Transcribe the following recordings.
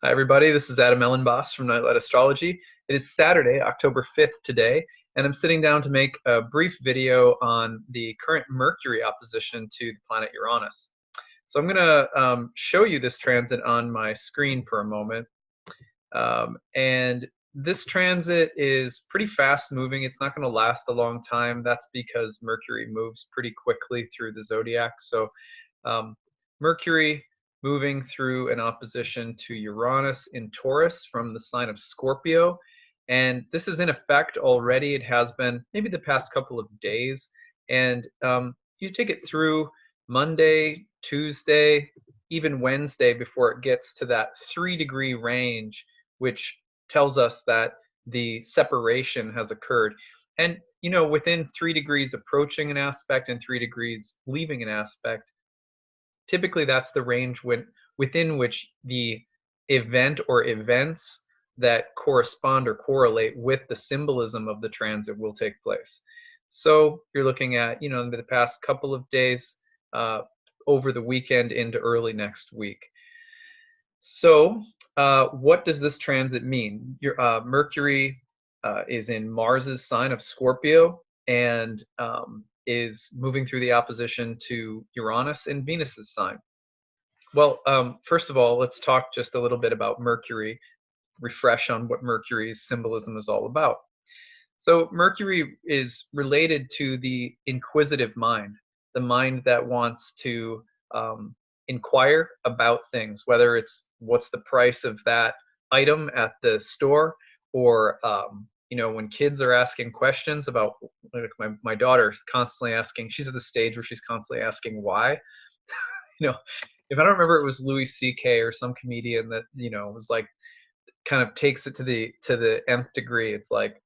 Hi, everybody. This is Elenbaas from Nightlight Astrology. It is Saturday, October 5th today, and I'm sitting down to make a brief video on the current Mercury opposition to the planet Uranus. So I'm going to show you this transit on my screen for a moment. And this transit is pretty fast moving. It's not going to last a long time. That's because Mercury moves pretty quickly through the zodiac. So Mercury moving through an opposition to Uranus in Taurus from the sign of Scorpio. And this is in effect already. It has been maybe the past couple of days. And you take it through Monday, Tuesday, even Wednesday before it gets to that 3-degree range, which tells us that the separation has occurred. And, you know, within 3 degrees approaching an aspect and 3 degrees leaving an aspect, typically that's the range within which the event or events that correspond or correlate with the symbolism of the transit will take place. So you're looking at, you know, the past couple of days, over the weekend into early next week. So what does this transit mean? Mercury is in Mars's sign of Scorpio and is moving through the opposition to Uranus in Venus's sign. Well, first of all, let's talk just a little bit about Mercury, refresh on what Mercury's symbolism is all about. So Mercury is related to the inquisitive mind, the mind that wants to inquire about things, whether it's what's the price of that item at the store, or you know, when kids are asking questions about, like my daughter's constantly asking, she's at the stage where she's constantly asking why. You know, if I don't remember, it was Louis C.K. or some comedian that, you know, was like, kind of takes it to the nth degree. It's like,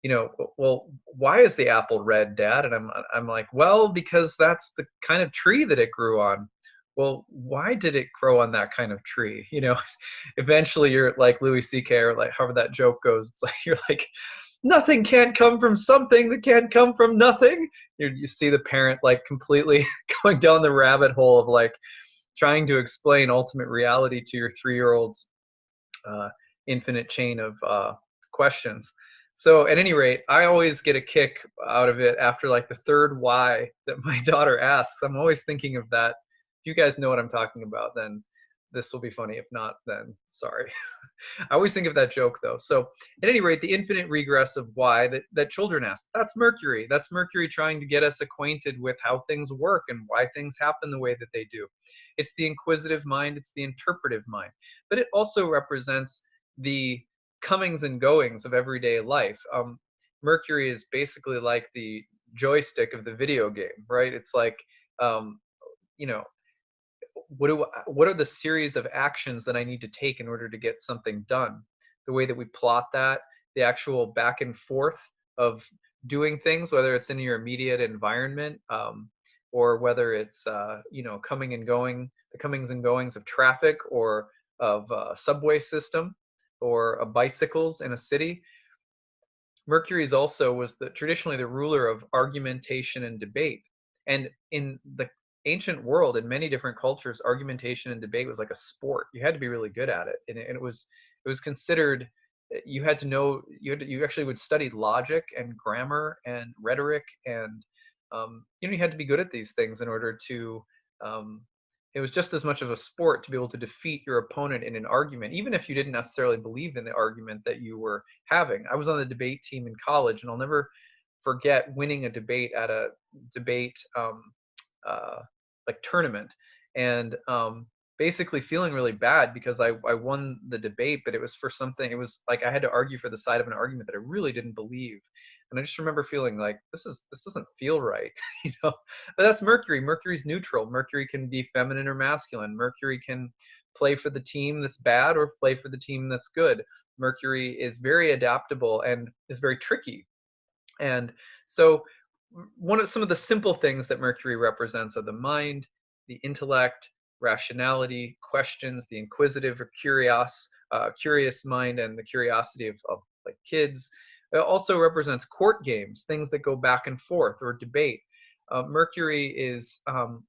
you know, well, why is the apple red, Dad? And I'm like, well, because that's the kind of tree that it grew on. Well, why did it grow on that kind of tree? You know, eventually you're like Louis C.K. or like however that joke goes. It's like you're like, nothing can't come from something that can't come from nothing. You see the parent like completely going down the rabbit hole of like trying to explain ultimate reality to your 3-year-old's infinite chain of questions. So at any rate, I always get a kick out of it after like the third why that my daughter asks. I'm always thinking of that. If you guys know what I'm talking about, then this will be funny. If not, then sorry. I always think of that joke though. So at any rate, the infinite regress of why that children ask, that's Mercury. That's Mercury trying to get us acquainted with how things work and why things happen the way that they do. It's the inquisitive mind. It's the interpretive mind. But it also represents the comings and goings of everyday life. Mercury is basically like the joystick of the video game, right? It's like, you know, what are the series of actions that I need to take in order to get something done? The way that we plot that, the actual back and forth of doing things, whether it's in your immediate environment, or whether it's you know, coming and going, the comings and goings of traffic or of a subway system or bicycles in a city. Mercury is also was traditionally the ruler of argumentation and debate. And in the ancient world, in many different cultures, argumentation and debate was like a sport. You had to be really good at it, and it was considered. You had to know. You actually would study logic and grammar and rhetoric, and you know, you had to be good at these things in order to it was just as much of a sport to be able to defeat your opponent in an argument, even if you didn't necessarily believe in the argument that you were having. I was on the debate team in college, and I'll never forget winning a debate at a debate like tournament, and basically feeling really bad because I won the debate, but it was for something. It was like I had to argue for the side of an argument that I really didn't believe, and I just remember feeling like this doesn't feel right, you know. But that's Mercury. Mercury's neutral. Mercury can be feminine or masculine. Mercury can play for the team that's bad or play for the team that's good. Mercury is very adaptable and is very tricky. And so some of the simple things that Mercury represents are the mind, the intellect, rationality, questions, the inquisitive or curious mind, and the curiosity of like kids. It also represents court games, things that go back and forth or debate. Mercury is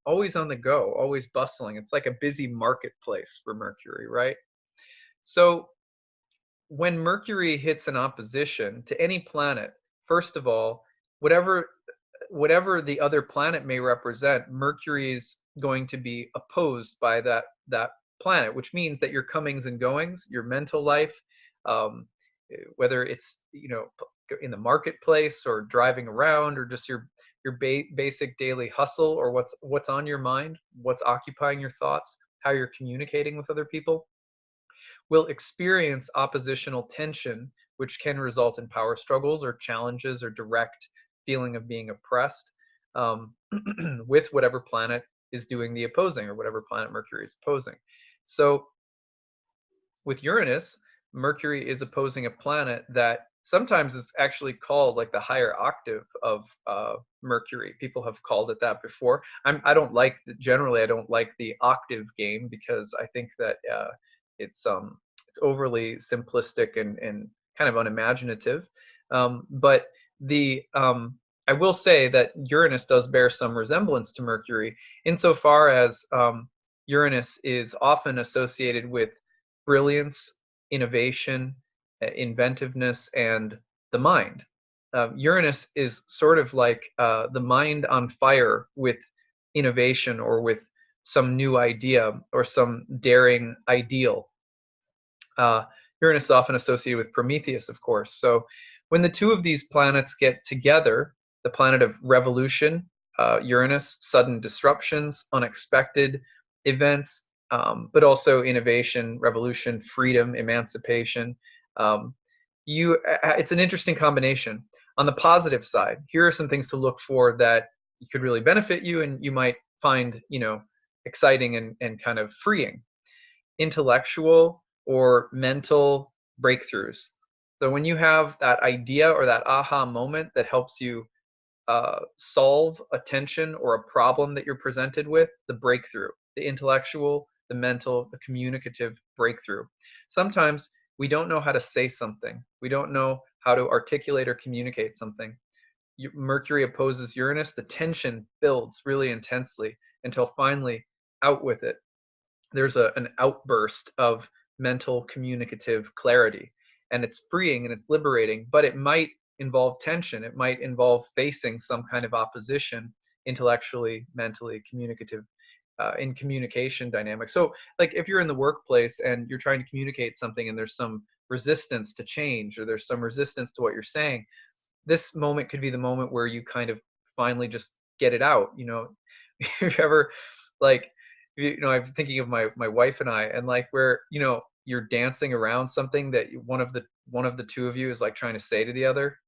always on the go, always bustling. It's like a busy marketplace for Mercury, right? So when Mercury hits an opposition to any planet, first of all, whatever the other planet may represent, Mercury is going to be opposed by that planet, which means that your comings and goings, your mental life, um, whether it's in the marketplace or driving around or just your basic daily hustle, or what's on your mind, what's occupying your thoughts, how you're communicating with other people, will experience oppositional tension, which can result in power struggles or challenges or direct feeling of being oppressed, um, with whatever planet is doing the opposing, or whatever planet Mercury is opposing. So with Uranus, Mercury is opposing a planet that sometimes is actually called like the higher octave of Mercury. People have called it that before. I don't like generally. I don't like the octave game, because I think that it's overly simplistic and kind of unimaginative. But the I will say that Uranus does bear some resemblance to Mercury, insofar as Uranus is often associated with brilliance, innovation, inventiveness, and the mind. Uranus is sort of like the mind on fire with innovation, or with some new idea or some daring ideal. Uh, Uranus is often associated with Prometheus, of course. So when the two of these planets get together, the planet of revolution, Uranus, sudden disruptions, unexpected events, but also innovation, revolution, freedom, emancipation. Um, it's an interesting combination. On the positive side, here are some things to look for that could really benefit you, and you might find, exciting and kind of freeing. Intellectual or mental breakthroughs. So when you have that idea or that aha moment that helps you solve a tension or a problem that you're presented with, the breakthrough, the intellectual, the mental, the communicative breakthrough. Sometimes we don't know how to say something. We don't know how to articulate or communicate something. Mercury opposes Uranus, the tension builds really intensely until finally, out with it. There's an outburst of mental communicative clarity, and it's freeing and it's liberating, but it might involve tension. It might involve facing some kind of opposition, intellectually, mentally, communicative, in communication dynamics. So like if you're in the workplace and you're trying to communicate something and there's some resistance to change, or there's some resistance to what you're saying, this moment could be the moment where you kind of finally just get it out. If you ever, like, I'm thinking of my wife and I, and like where you're dancing around something that one of the two of you is like trying to say to the other,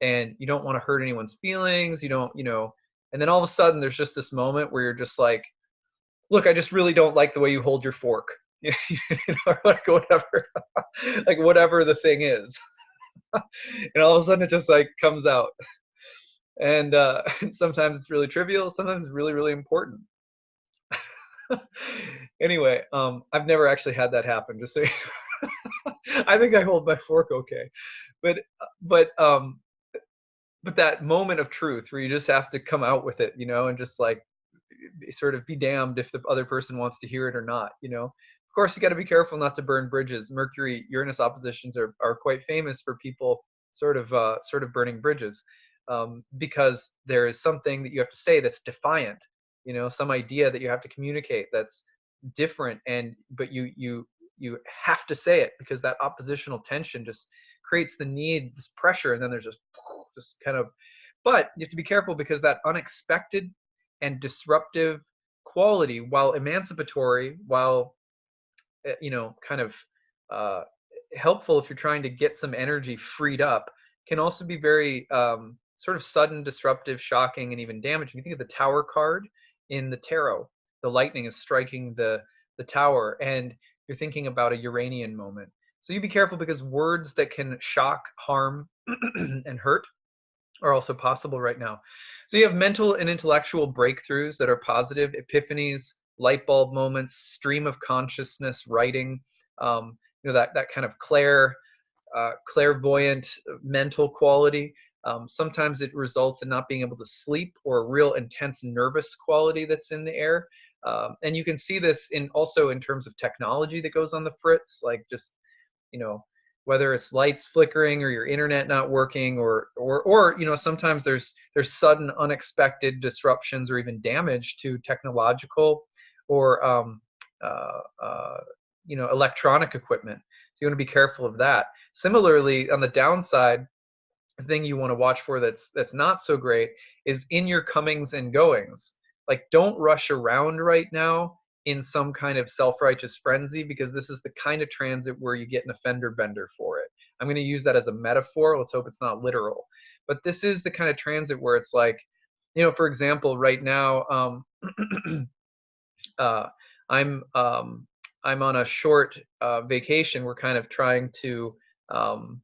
and you don't want to hurt anyone's feelings. You don't, and then all of a sudden there's just this moment where you're just like, look, I just really don't like the way you hold your fork. Or like whatever, like whatever the thing is. And all of a sudden it just like comes out. And sometimes it's really trivial, sometimes it's really, really important. Anyway, I've never actually had that happen, just so you know. I think I hold my fork okay. But but um but that moment of truth where you just have to come out with it, and just like sort of be damned if the other person wants to hear it or not. Of course, you got to be careful not to burn bridges. Mercury Uranus oppositions are quite famous for people sort of burning bridges, because there is something that you have to say that's defiant. Some idea that you have to communicate that's different, and but you have to say it, because that oppositional tension just creates the need, this pressure, and then there's just kind of. But you have to be careful, because that unexpected and disruptive quality, while emancipatory, while kind of uh, helpful if you're trying to get some energy freed up, can also be very sort of sudden, disruptive, shocking, and even damaging. You think of the Tower card in the tarot. The lightning is striking the tower, and you're thinking about a Uranian moment. So you be careful, because words that can shock, harm, and hurt are also possible right now. So you have mental and intellectual breakthroughs that are positive, epiphanies, light bulb moments, stream of consciousness, writing, that kind of clairvoyant mental quality. Sometimes it results in not being able to sleep, or a real intense nervous quality that's in the air. And you can see this also in terms of technology that goes on the fritz, like just, you know, whether it's lights flickering or your internet not working, or you know, sometimes there's sudden unexpected disruptions or even damage to technological or you know, electronic equipment. So you want to be careful of that. Similarly, on the downside, the thing you want to watch for that's not so great is in your comings and goings. Like, don't rush around right now in some kind of self-righteous frenzy, because this is the kind of transit where you get an offender bender for it. I'm going to use that as a metaphor. Let's hope it's not literal. But this is the kind of transit where it's like, you know, for example, right now, uh, I'm on a short vacation. Um,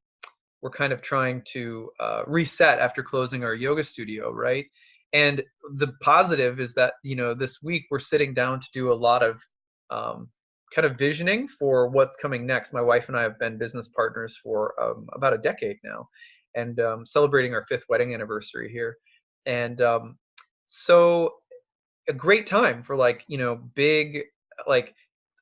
we're kind of trying to reset after closing our yoga studio, right? And the positive is that, you know, this week we're sitting down to do a lot of kind of visioning for what's coming next. My wife and I have been business partners for about a decade now, and celebrating our 5th wedding anniversary here. And so a great time for, like, you know, big, like,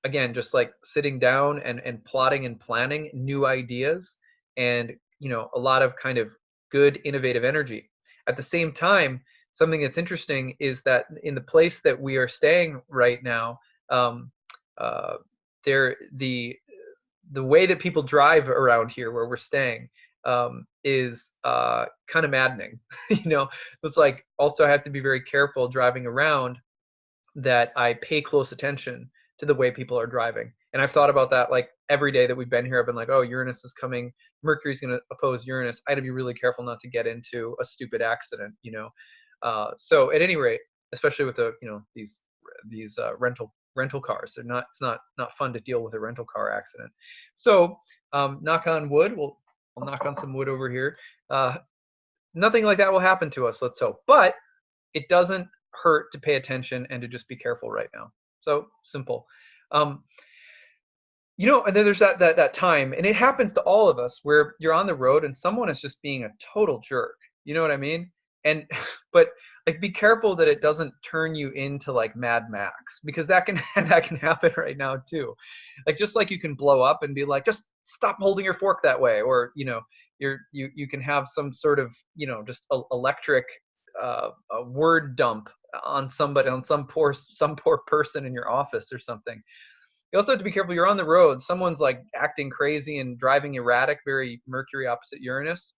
again, just like sitting down and plotting and planning new ideas, and, you know, a lot of kind of good innovative energy. At the same time, something that's interesting is that in the place that we are staying right now, um, uh, there the way that people drive around here where we're staying is kind of maddening. You know, it's like, also I have to be very careful driving around, that I pay close attention to the way people are driving. And I've thought about that, like, every day that we've been here. I've been like, oh, Uranus is coming, Mercury's going to oppose Uranus. I got to be really careful not to get into a stupid accident, you know. So at any rate, especially with the, you know, these rental cars, they're not, it's not fun to deal with a rental car accident. So knock on wood. I'll knock on some wood over here. Nothing like that will happen to us, let's hope. But it doesn't hurt to pay attention and to just be careful right now. So simple. Um, you know, and then there's that time, and it happens to all of us, where you're on the road and someone is just being a total jerk. You know what I mean? And but, like, be careful that it doesn't turn you into like Mad Max, because that can that can happen right now too. Like, just like you can blow up and be like, just stop holding your fork that way, or, you know, you can have some sort of, you know, just electric a word dump on somebody, on some poor person in your office or something. You also have to be careful. You're on the road, someone's like acting crazy and driving erratic, very Mercury opposite Uranus,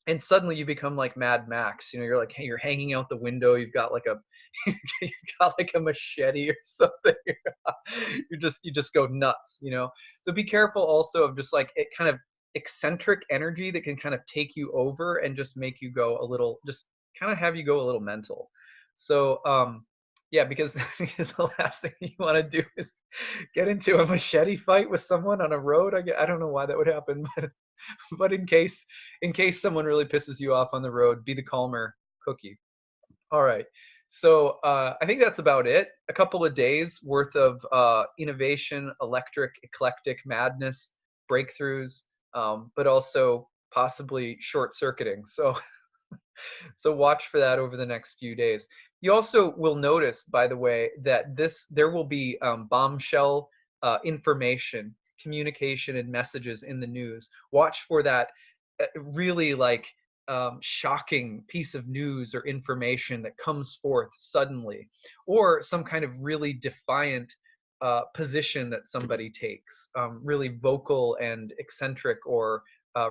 and suddenly you become like Mad Max. You know, you're like, hey, you're hanging out the window, you've got like a you've got like a machete or something. You just go nuts, you know. So be careful also of just like it kind of eccentric energy that can kind of take you over and just make you go a little, just kind of have you go a little mental. So yeah, because because the last thing you want to do is get into a machete fight with someone on a road. I don't know why that would happen, but in case someone really pisses you off on the road, be the calmer cookie. All right. So I think that's about it. A couple of days worth of innovation, electric, eclectic madness, breakthroughs, but also possibly short circuiting. So so watch for that over the next few days. You also will notice, by the way, that there will be bombshell information, communication, and messages in the news. Watch for that really, like, shocking piece of news or information that comes forth suddenly, or some kind of really defiant position that somebody takes, really vocal and eccentric or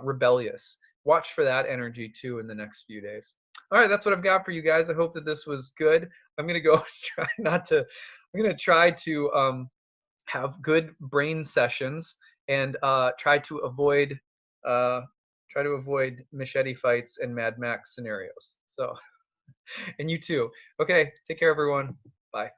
rebellious. Watch for that energy too in the next few days. All right, that's what I've got for you guys. I hope that this was good. I'm gonna go try not to. I'm gonna try to have good brain sessions and uh, try to avoid machete fights and Mad Max scenarios. So, and you too. Okay, take care, everyone. Bye.